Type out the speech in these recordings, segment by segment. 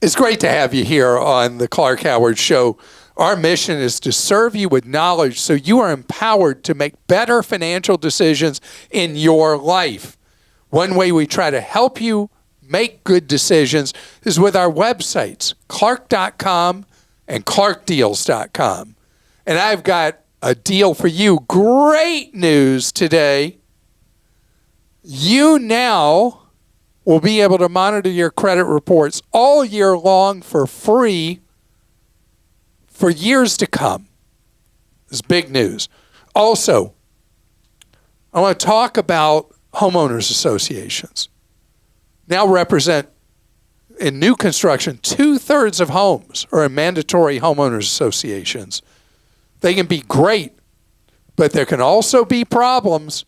It's great to have you here on the Clark Howard Show. Our mission is to serve you with knowledge so you are empowered to make better financial decisions in your life. One way we try to help you make good decisions is with our websites, clark.com and clarkdeals.com. And I've got a deal for you. Great news today. You now will be able to monitor your credit reports all year long for free for years to come. It's big news. Also, I want to talk about homeowners associations. Now represent, in new construction, 2/3 of homes are in mandatory homeowners associations. They can be great, but there can also be problems.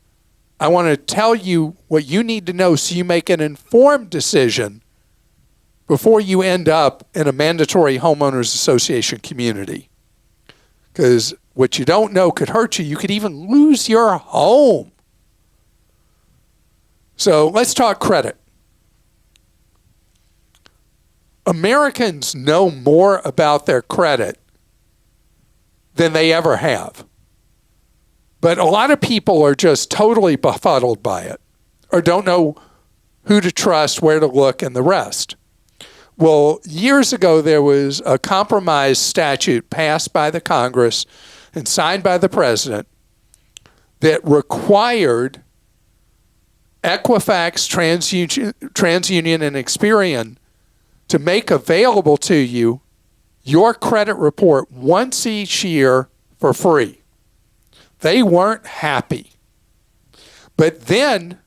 I want to tell you what you need to know so you make an informed decision before you end up in a mandatory homeowners association community. Because what you don't know could hurt you. You could even lose your home. So let's talk credit. Americans know more about their credit than they ever have. But a lot of people are just totally befuddled by it or don't know who to trust, where to look, and the rest. Well, years ago, there was a compromise statute passed by the Congress and signed by the president that required Equifax, TransUnion, and Experian to make available to you your credit report once each year for free. They weren't happy. But then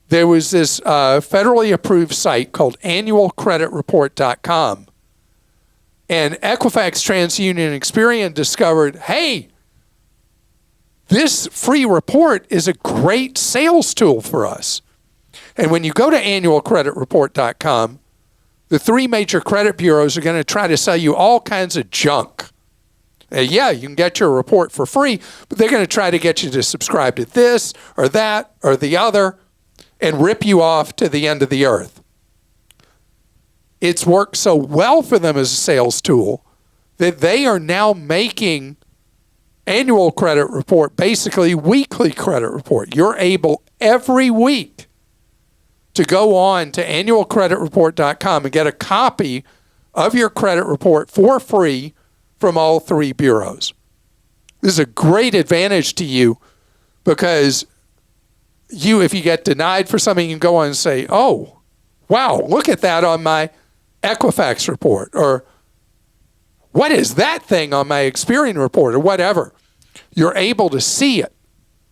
there was this federally approved site called annualcreditreport.com. And Equifax, TransUnion, and Experian discovered, hey, this free report is a great sales tool for us. And when you go to annualcreditreport.com, the three major credit bureaus are going to try to sell you all kinds of junk. Yeah, you can get your report for free, but they're going to try to get you to subscribe to this or that or the other and rip you off to the end of the earth. It's worked so well for them as a sales tool that they are now making annual credit report basically weekly credit report. You're able every week to go on to annualcreditreport.com and get a copy of your credit report for free from all three bureaus. This is a great advantage to you because if you get denied for something, you can go on and say, oh, wow, look at that on my Equifax report, or what is that thing on my Experian report, or whatever. You're able to see it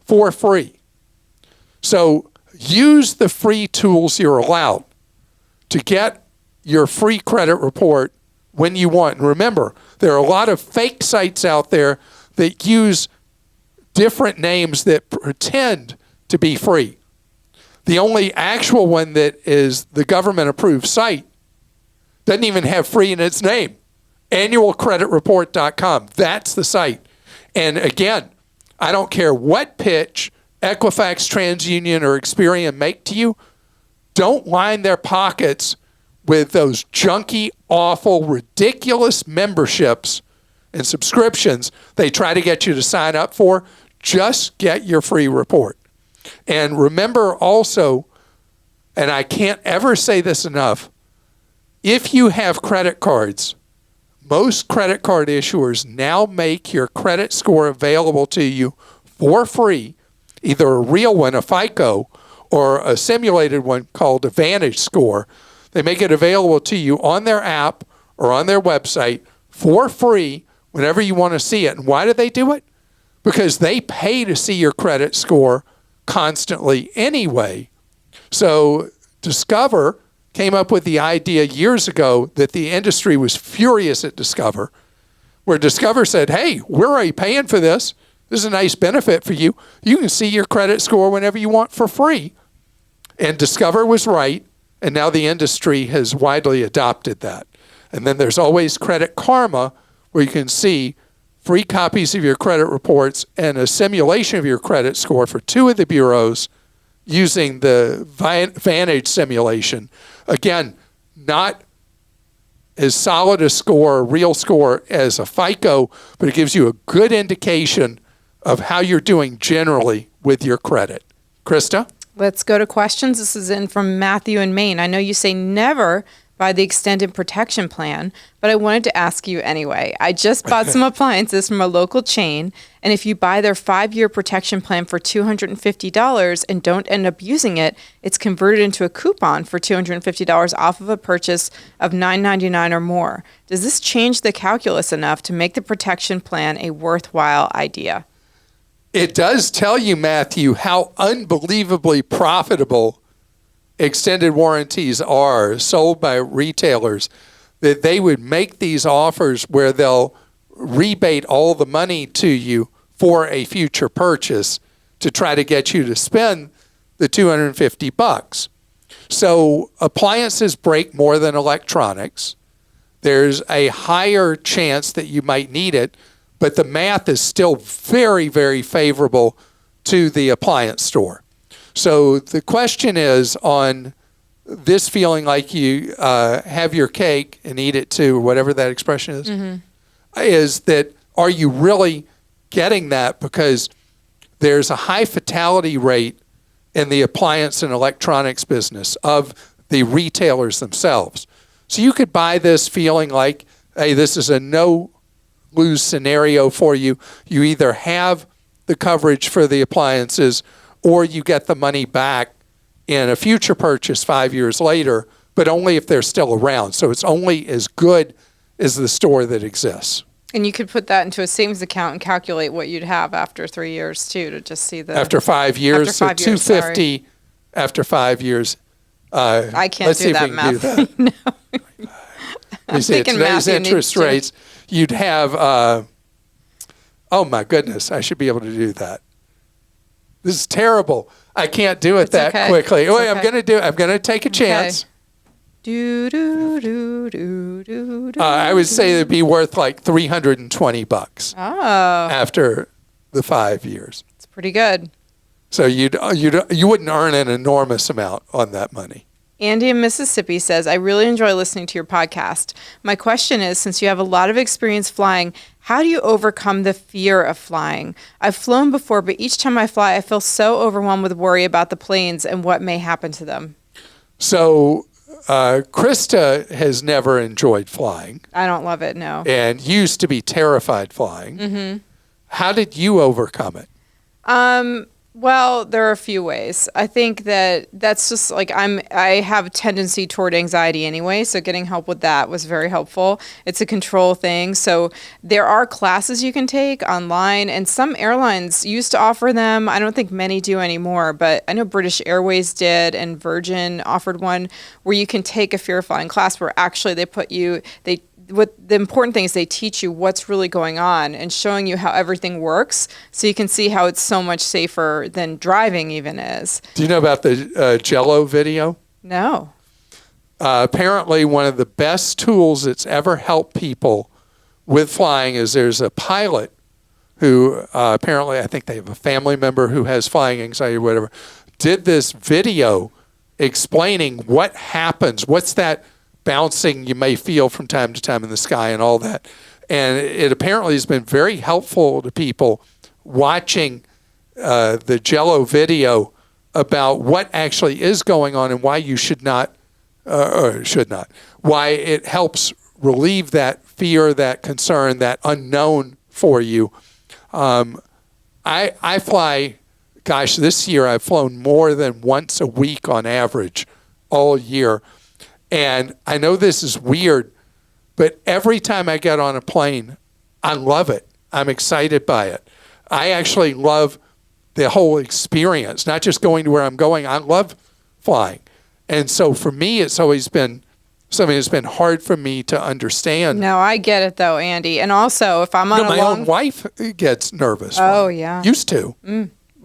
for free. So use the free tools you're allowed to get your free credit report when you want. And remember, there are a lot of fake sites out there that use different names that pretend to be free. The only actual one that is the government-approved site doesn't even have free in its name. Annualcreditreport.com. That's the site. And again, I don't care what pitch Equifax, TransUnion, or Experian make to you. Don't line their pockets with those junky, awful, ridiculous memberships and subscriptions they try to get you to sign up for. Just get your free report. And remember also, and I can't ever say this enough, if you have credit cards, most credit card issuers now make your credit score available to you for free, either a real one, a FICO, or a simulated one called a Vantage Score. They make it available to you on their app or on their website for free whenever you want to see it. And why do they do it? Because they pay to see your credit score constantly anyway. So Discover came up with the idea years ago that the industry was furious at Discover, where Discover said, hey, we're already paying for this. This is a nice benefit for you. You can see your credit score whenever you want for free. And Discover was right. And now the industry has widely adopted that. And then there's always Credit Karma, where you can see free copies of your credit reports and a simulation of your credit score for two of the bureaus using the Vantage simulation. Again, not as solid a score, a real score, as a FICO, but it gives you a good indication of how you're doing generally with your credit. Christa? Let's go to questions. This is in from Matthew in Maine. I know you say never buy the extended protection plan, but I wanted to ask you anyway. I just bought some appliances from a local chain, and if you buy their 5-year protection plan for $250 and don't end up using it, it's converted into a coupon for $250 off of a purchase of $9.99 or more. Does this change the calculus enough to make the protection plan a worthwhile idea? It does tell you, Matthew, how unbelievably profitable extended warranties are sold by retailers, that they would make these offers where they'll rebate all the money to you for a future purchase to try to get you to spend the $250. So appliances break more than electronics. There's a higher chance that you might need it, but the math is still very, very favorable to the appliance store. So the question is on this feeling like you have your cake and eat it too, or whatever that expression is, is that are you really getting that? Because there's a high fatality rate in the appliance and electronics business of the retailers themselves. So you could buy this feeling like, hey, this is a no-lose scenario for you. You either have the coverage for the appliances or you get the money back in a future purchase 5 years later, but only if they're still around. So it's only as good as the store that exists. And you could put that into a savings account and calculate what you'd have after 3 years, too, to just see the... After 5 years, so $250 after 5 years. I can't do that math. No. I'm thinking today's interest rates, you'd have... oh, my goodness, I should be able to do that. This is terrible. I can't do it quickly. It's I'm going to take a chance. I would say it'd be worth like $320 after the 5 years. It's pretty good. So you wouldn't earn an enormous amount on that money. Andy in Mississippi says, I really enjoy listening to your podcast. My question is, since you have a lot of experience flying, how do you overcome the fear of flying? I've flown before, but each time I fly, I feel so overwhelmed with worry about the planes and what may happen to them. So Christa has never enjoyed flying. I don't love it, no. And used to be terrified flying. Mm-hmm. How did you overcome it? Well, there are a few ways. I think that's just like I have a tendency toward anxiety anyway, so getting help with that was very helpful. It's a control thing. So there are classes you can take online, and some airlines used to offer them. I don't think many do anymore, but I know British Airways did, and Virgin offered one where you can take a fear of flying class where actually what the important thing is they teach you what's really going on and showing you how everything works so you can see how it's so much safer than driving even is. Do you know about the Jell-O video? No. Apparently one of the best tools that's ever helped people with flying is there's a pilot who apparently, I think they have a family member who has flying anxiety or whatever, did this video explaining what happens, what's that bouncing you may feel from time to time in the sky and all that. And it apparently has been very helpful to people watching the Jell-O video about what actually is going on and why you should not, why it helps relieve that fear, that concern, that unknown for you. I fly, gosh, this year I've flown more than once a week on average all year. And I know this is weird, but every time I get on a plane, I love it. I'm excited by it. I actually love the whole experience, not just going to where I'm going. I love flying. And so for me, it's always been something that's been hard for me to understand. No, I get it though, Andy. And also, if I'm on my own wife gets nervous. Oh, yeah. Used to.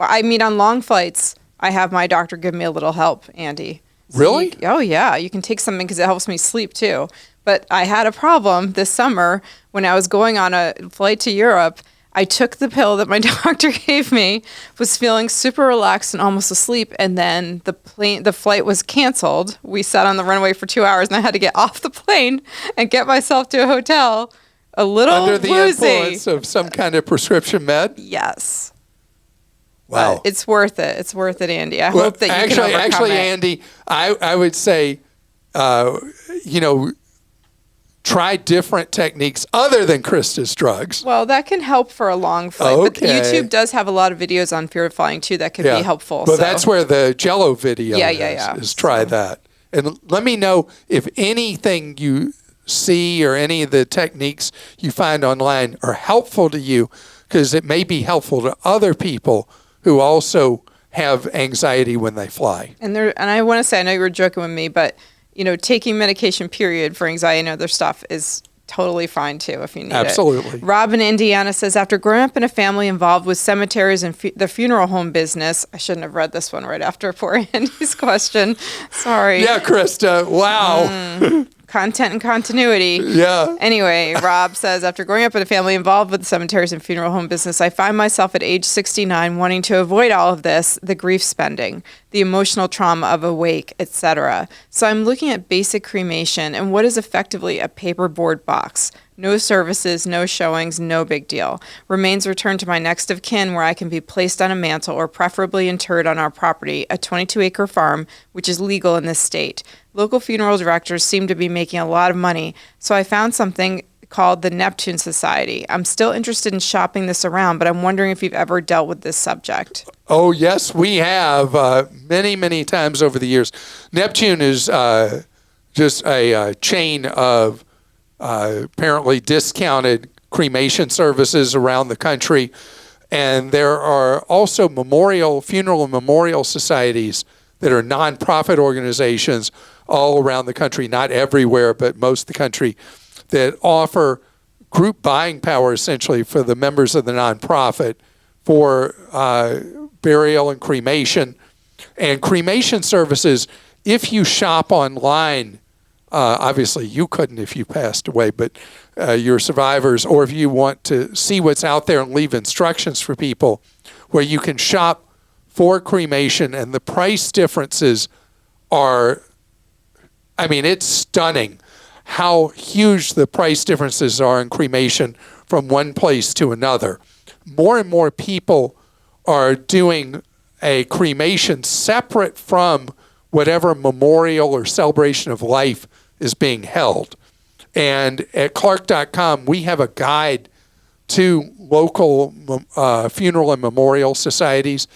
I mean, on long flights, I have my doctor give me a little help, Andy. So really? Oh, yeah. You can take something because it helps me sleep, too. But I had a problem this summer when I was going on a flight to Europe. I took the pill that my doctor gave me, was feeling super relaxed and almost asleep, and then the flight was canceled. We sat on the runway for 2 hours, and I had to get off the plane and get myself to a hotel. A little under the woozy. influence of some kind of prescription med. Yes. Wow. But it's worth it. It's worth it, Andy. I hope that you can overcome actually, it. Andy, I would say, try different techniques other than Christa's drugs. Well, that can help for a long flight. But Okay. YouTube does have a lot of videos on fear of flying too that could be helpful. Well, so. that's where the Jello video Yeah. is try that. And let me know if anything you see or any of the techniques you find online are helpful to you, because it may be helpful to other people who also have anxiety when they fly. And I want to say, I know you were joking with me, but taking medication period for anxiety and other stuff is totally fine too if you need it. Absolutely. Rob in Indiana says, after growing up in a family involved with cemeteries and the funeral home business, I shouldn't have read this one right after poor Andy's question. Sorry. Yeah, Christa. Wow. Content and continuity. Yeah. Anyway, Rob says, after growing up in a family involved with the cemeteries and funeral home business, I find myself at age 69 wanting to avoid all of this, the grief spending, the emotional trauma of a wake, etc. So I'm looking at basic cremation and what is effectively a paperboard box. No services, no showings, no big deal. Remains returned to my next of kin where I can be placed on a mantle or preferably interred on our property, a 22-acre farm, which is legal in this state. Local funeral directors seem to be making a lot of money, so I found something called the Neptune Society. I'm still interested in shopping this around, but I'm wondering if you've ever dealt with this subject. Oh, yes, we have many, many times over the years. Neptune is just a chain of apparently discounted cremation services around the country. And there are also funeral and memorial societies that are nonprofit organizations all around the country, not everywhere, but most of the country, that offer group buying power essentially for the members of the nonprofit for burial and cremation. And cremation services, if you shop online, obviously you couldn't if you passed away, but your survivors, or if you want to see what's out there and leave instructions for people where you can shop for cremation, and the price differences are, it's stunning how huge the price differences are in cremation from one place to another. More and more people are doing a cremation separate from whatever memorial or celebration of life is being held. And at Clark.com, we have a guide to local funeral and memorial societies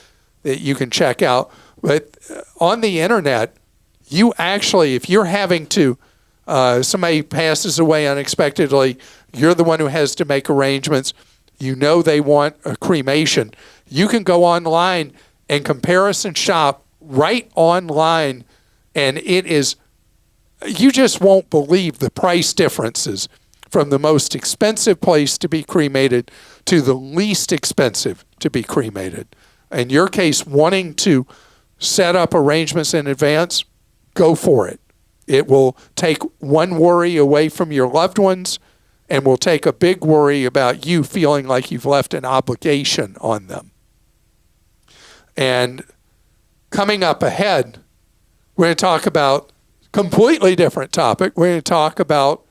that you can check out. But on the internet, you actually, if you're having to, somebody passes away unexpectedly, you're the one who has to make arrangements, they want a cremation, you can go online and comparison shop right online, and you just won't believe the price differences from the most expensive place to be cremated to the least expensive to be cremated. In your case, wanting to set up arrangements in advance, go for it. It will take one worry away from your loved ones and will take a big worry about you feeling like you've left an obligation on them. And coming up ahead, we're going to talk about a completely different topic. We're going to talk about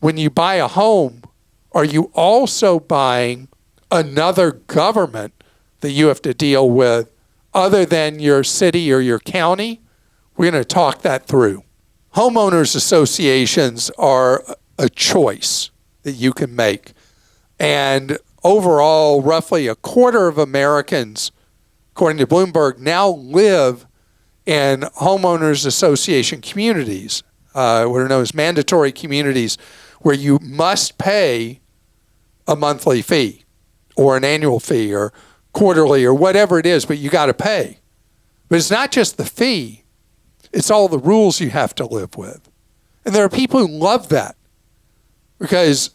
when you buy a home, are you also buying another government that you have to deal with other than your city or your county? We're going to talk that through. Homeowners associations are a choice that you can make. And overall, roughly a quarter of Americans, according to Bloomberg, now live in homeowners association communities, what are known as mandatory communities, where you must pay a monthly fee or an annual fee or quarterly or whatever it is, but you got to pay. But it's not just the fee. It's all the rules you have to live with. And there are people who love that because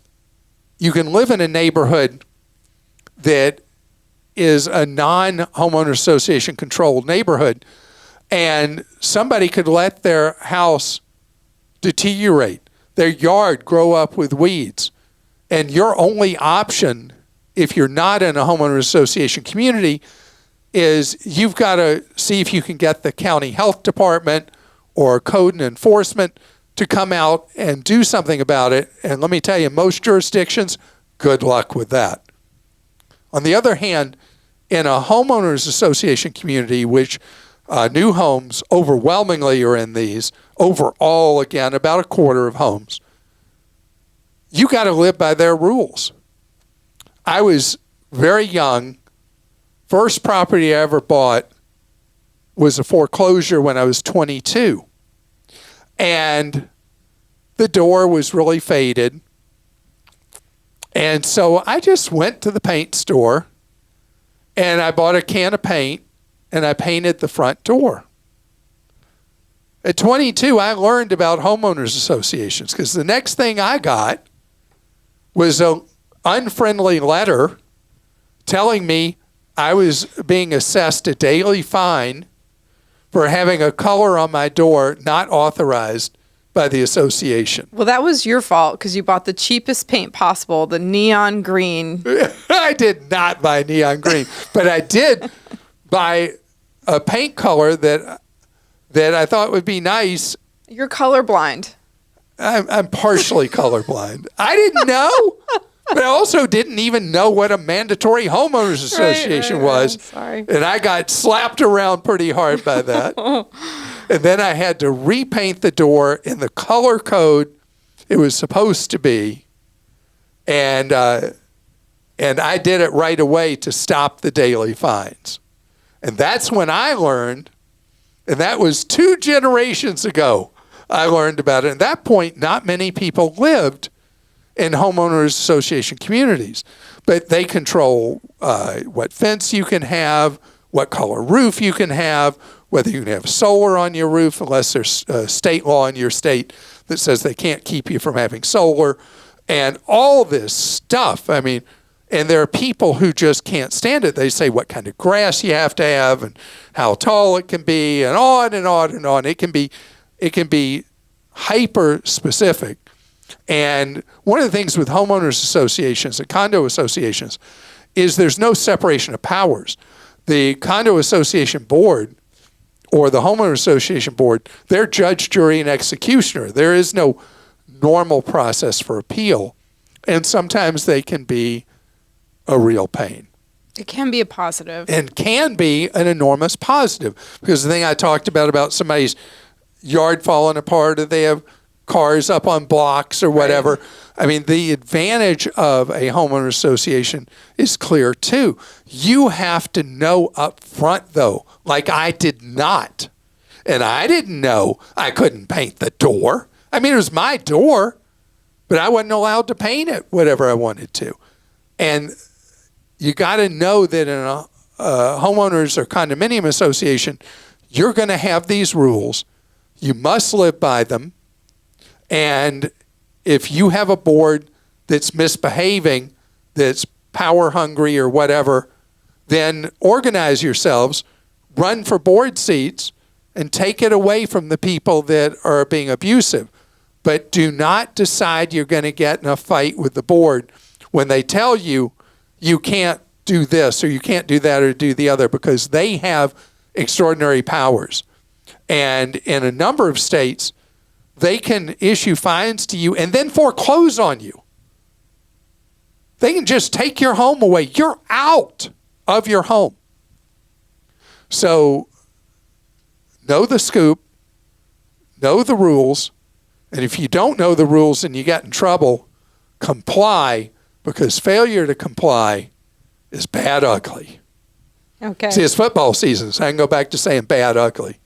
you can live in a neighborhood that is a non-homeowner association controlled neighborhood, and somebody could let their house deteriorate, their yard grow up with weeds, and your only option if you're not in a homeowners association community, is you've got to see if you can get the county health department or code and enforcement to come out and do something about it. And let me tell you, most jurisdictions, good luck with that. On the other hand, in a homeowners association community, which new homes overwhelmingly are in these, overall, again, about a quarter of homes, you got to live by their rules. I was very young. First property I ever bought was a foreclosure when I was 22. And the door was really faded. And so I just went to the paint store and I bought a can of paint and I painted the front door. At 22, I learned about homeowners associations because the next thing I got was an unfriendly letter telling me I was being assessed a daily fine for having a color on my door not authorized by the association. Well, that was your fault because you bought the cheapest paint possible, the neon green. I did not buy neon green, but I did buy a paint color that I thought would be nice. You're colorblind. I'm partially colorblind. I didn't know, but I also didn't even know what a mandatory homeowners association was. Sorry. And I got slapped around pretty hard by that. And then I had to repaint the door in the color code it was supposed to be. And I did it right away to stop the daily fines. And that's when I learned, and that was 2 generations ago, I learned about it. At that point, not many people lived in homeowners association communities, but they control what fence you can have, what color roof you can have, whether you can have solar on your roof, unless there's state law in your state that says they can't keep you from having solar, and all this stuff. I mean, and there are people who just can't stand it. They say what kind of grass you have to have and how tall it can be, and on and on and on. It can be hyper specific. And one of the things with homeowners associations and condo associations is there's no separation of powers. The condo association board or the homeowner association board, they're judge, jury, and executioner. There is no normal process for appeal. And sometimes they can be a real pain. It can be a positive. And can be an enormous positive. Because the thing I talked about somebody's yard falling apart, or they have cars up on blocks or whatever. Right. I mean, the advantage of a homeowner association is clear too. You have to know up front though, like I did not. And I didn't know I couldn't paint the door. I mean, it was my door, but I wasn't allowed to paint it whatever I wanted to. And you got to know that in a homeowners or condominium association, you're going to have these rules. You must live by them. And if you have a board that's misbehaving, that's power hungry or whatever, then organize yourselves, run for board seats, and take it away from the people that are being abusive. But do not decide you're going to get in a fight with the board when they tell you you can't do this or you can't do that or do the other, because they have extraordinary powers. And in a number of states, they can issue fines to you and then foreclose on you. They can just take your home away. You're out of your home. So know the scoop, know the rules, and if you don't know the rules and you get in trouble, comply, because failure to comply is bad ugly. Okay. See, it's football season, so I can go back to saying bad ugly.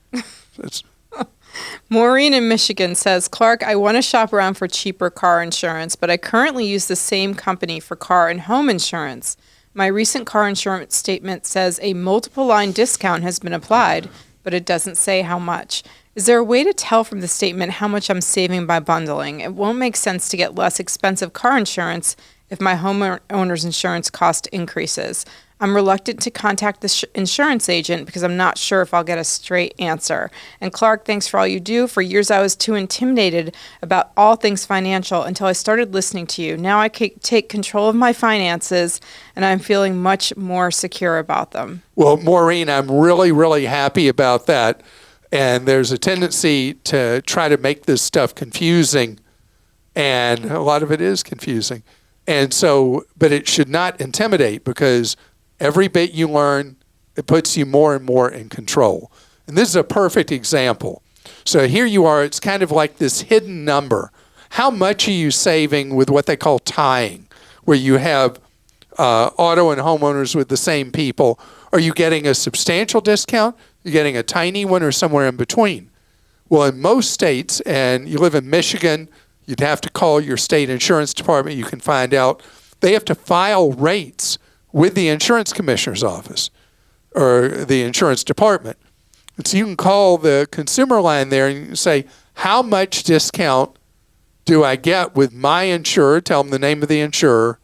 Maureen in Michigan says, Clark, I want to shop around for cheaper car insurance, but I currently use the same company for car and home insurance. My recent car insurance statement says a multiple line discount has been applied, but it doesn't say how much. Is there a way to tell from the statement how much I'm saving by bundling? It won't make sense to get less expensive car insurance if my homeowner's insurance cost increases. I'm reluctant to contact the insurance agent because I'm not sure if I'll get a straight answer. And Clark, thanks for all you do. For years, I was too intimidated about all things financial until I started listening to you. Now I can take control of my finances, and I'm feeling much more secure about them. Well, Maureen, I'm really, really happy about that. And there's a tendency to try to make this stuff confusing, and a lot of it is confusing. And so, but it should not intimidate, because every bit you learn, it puts you more and more in control. And this is a perfect example. So here you are, it's kind of like this hidden number. How much are you saving with what they call tying, where you have auto and homeowners with the same people? Are you getting a substantial discount? You're getting a tiny one, or somewhere in between? Well, in most states, and you live in Michigan, you'd have to call your state insurance department. You can find out. They have to file rates with the insurance commissioner's office or the insurance department. And so you can call the consumer line there and say, how much discount do I get with my insurer? Tell them the name of the insurer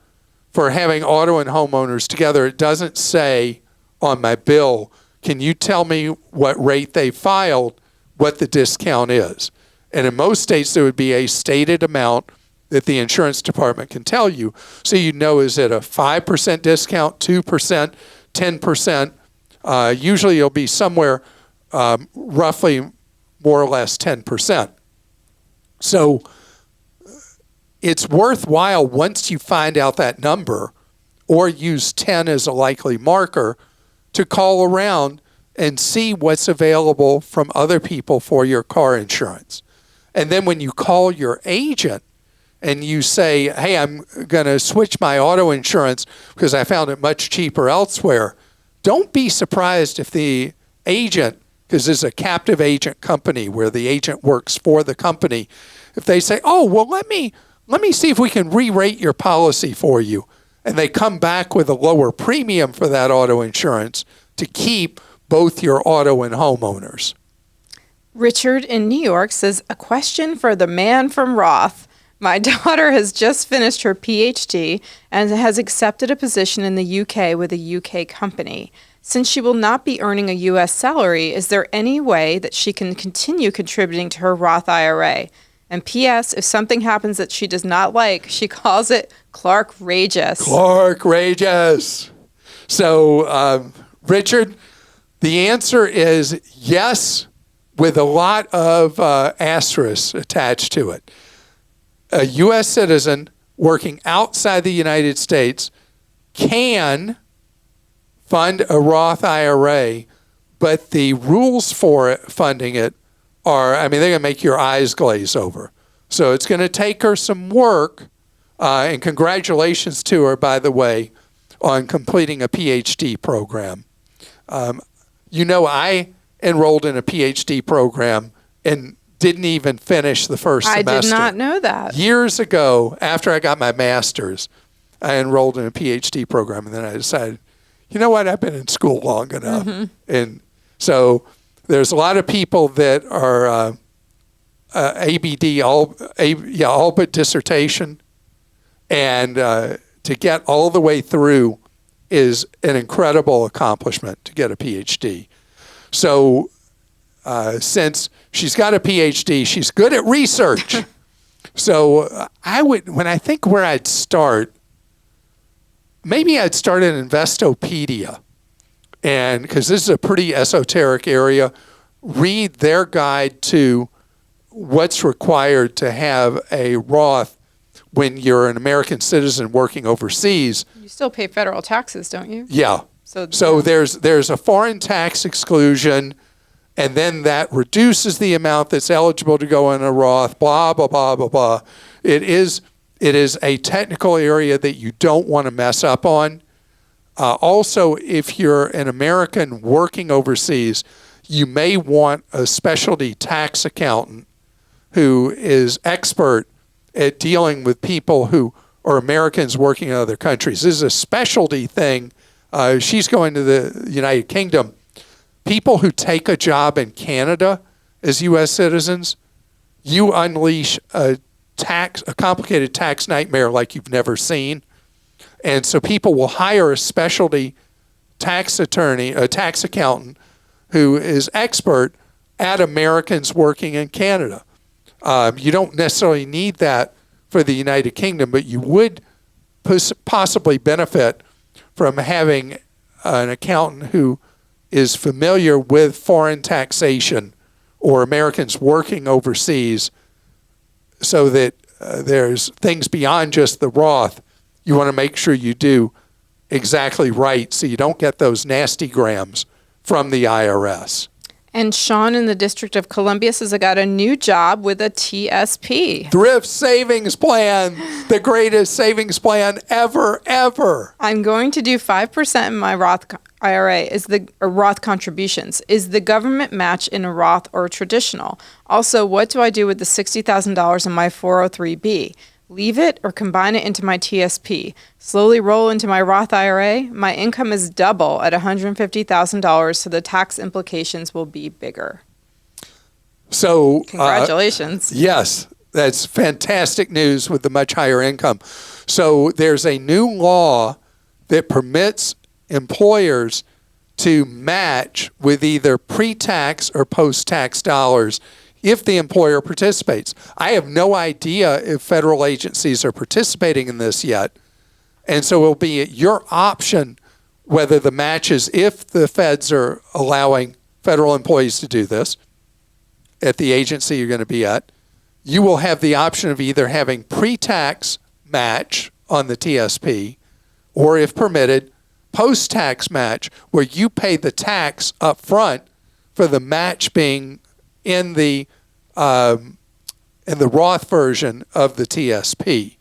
for having auto and homeowners together. It doesn't say on my bill. Can you tell me what rate they filed, what the discount is? And in most states, there would be a stated amount that the insurance department can tell you. So you know, is it a 5% discount, 2%, 10%? Usually it'll be somewhere roughly more or less 10%. So it's worthwhile, once you find out that number, or use 10 as a likely marker, to call around and see what's available from other people for your car insurance. And then when you call your agent and you say, hey, I'm going to switch my auto insurance because I found it much cheaper elsewhere, don't be surprised if the agent, because this is a captive agent company where the agent works for the company, if they say, oh, well, let me see if we can re-rate your policy for you. And they come back with a lower premium for that auto insurance to keep both your auto and homeowners. Richard in New York says, a question for the man from Roth. My daughter has just finished her PhD and has accepted a position in the UK with a UK company. Since she will not be earning a U.S. salary, is there any way that she can continue contributing to her Roth IRA? And P.S., if something happens that she does not like, she calls it Clark Rageous. Clark Rageous. So, Richard, the answer is yes, with a lot of asterisks attached to it. A U.S. citizen working outside the United States can fund a Roth IRA, but the rules for it, funding it are, they're going to make your eyes glaze over. So it's going to take her some work, and congratulations to her, by the way, on completing a PhD program. I enrolled in a PhD program and didn't even finish the first semester. I did not know that. Years ago, after I got my master's, I enrolled in a PhD program, and then I decided, you know what, I've been in school long enough. Mm-hmm. And so there's a lot of people that are ABD, all but dissertation, and to get all the way through is an incredible accomplishment to get a PhD. So since she's got a PhD, she's good at research. So when I think where I'd start, maybe I'd start in Investopedia. And because this is a pretty esoteric area, read their guide to what's required to have a Roth when you're an American citizen working overseas. You still pay federal taxes, don't you? Yeah. So there's a foreign tax exclusion, and then that reduces the amount that's eligible to go in a Roth, blah, blah, blah, blah, blah. It is a technical area that you don't want to mess up on. Also, if you're an American working overseas, you may want a specialty tax accountant who is expert at dealing with people who are Americans working in other countries. This is a specialty thing. She's going to the United Kingdom. People who take a job in Canada as U.S. citizens, you unleash a complicated tax nightmare like you've never seen. And so people will hire a specialty tax attorney, a tax accountant who is expert at Americans working in Canada. You don't necessarily need that for the United Kingdom, but you would possibly benefit from having an accountant who is familiar with foreign taxation or Americans working overseas, so that there's things beyond just the Roth you want to make sure you do exactly right so you don't get those nasty grams from the IRS. And Sean in the District of Columbia says, I got a new job with a TSP. Thrift savings plan, the greatest savings plan ever. I'm going to do 5% in my Roth IRA, Roth contributions. Is the government match in a Roth or traditional? Also, what do I do with the $60,000 in my 403B? Leave it or combine it into my TSP? Slowly roll into my Roth IRA? My income is double at $150,000, so the tax implications will be bigger. So, congratulations. Yes, that's fantastic news with the much higher income. So there's a new law that permits employers to match with either pre-tax or post-tax dollars if the employer participates. I have no idea if federal agencies are participating in this yet. And so it'll be at your option whether the match is, if the feds are allowing federal employees to do this at the agency you're going to be at, you will have the option of either having pre-tax match on the TSP, or if permitted, post-tax match, where you pay the tax up front for the match being in the Roth version of the TSP.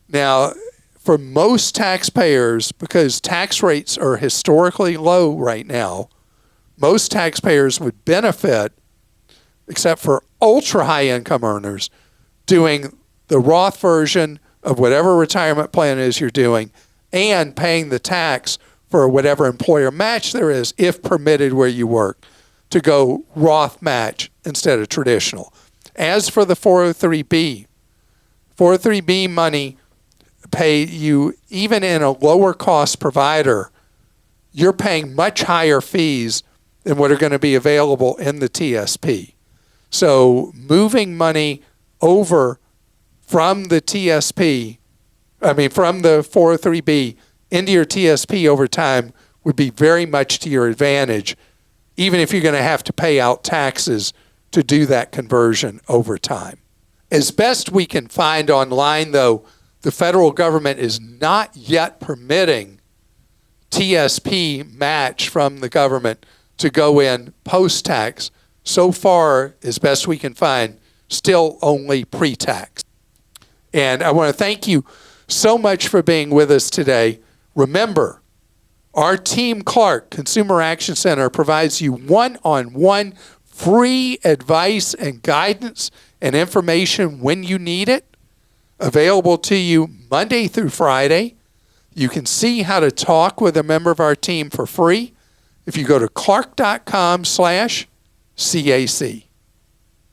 Now, for most taxpayers, because tax rates are historically low right now, most taxpayers would benefit, except for ultra-high income earners, doing the Roth version of whatever retirement plan it is you're doing and paying the tax for whatever employer match there is, if permitted where you work, to go Roth match instead of traditional. As for the 403B money pay you, even in a lower cost provider, you're paying much higher fees than what are going to be available in the TSP. So moving money over from the from the 403B into your TSP over time would be very much to your advantage, even if you're going to have to pay out taxes to do that conversion over time. As best we can find online, though, the federal government is not yet permitting TSP match from the government to go in post-tax. So far, as best we can find, still only pre-tax. And I want to thank you so much for being with us today. Remember, our Team Clark Consumer Action Center provides you one-on-one free advice and guidance and information when you need it. Available to you Monday through Friday. You can see how to talk with a member of our team for free if you go to clark.com/CAC.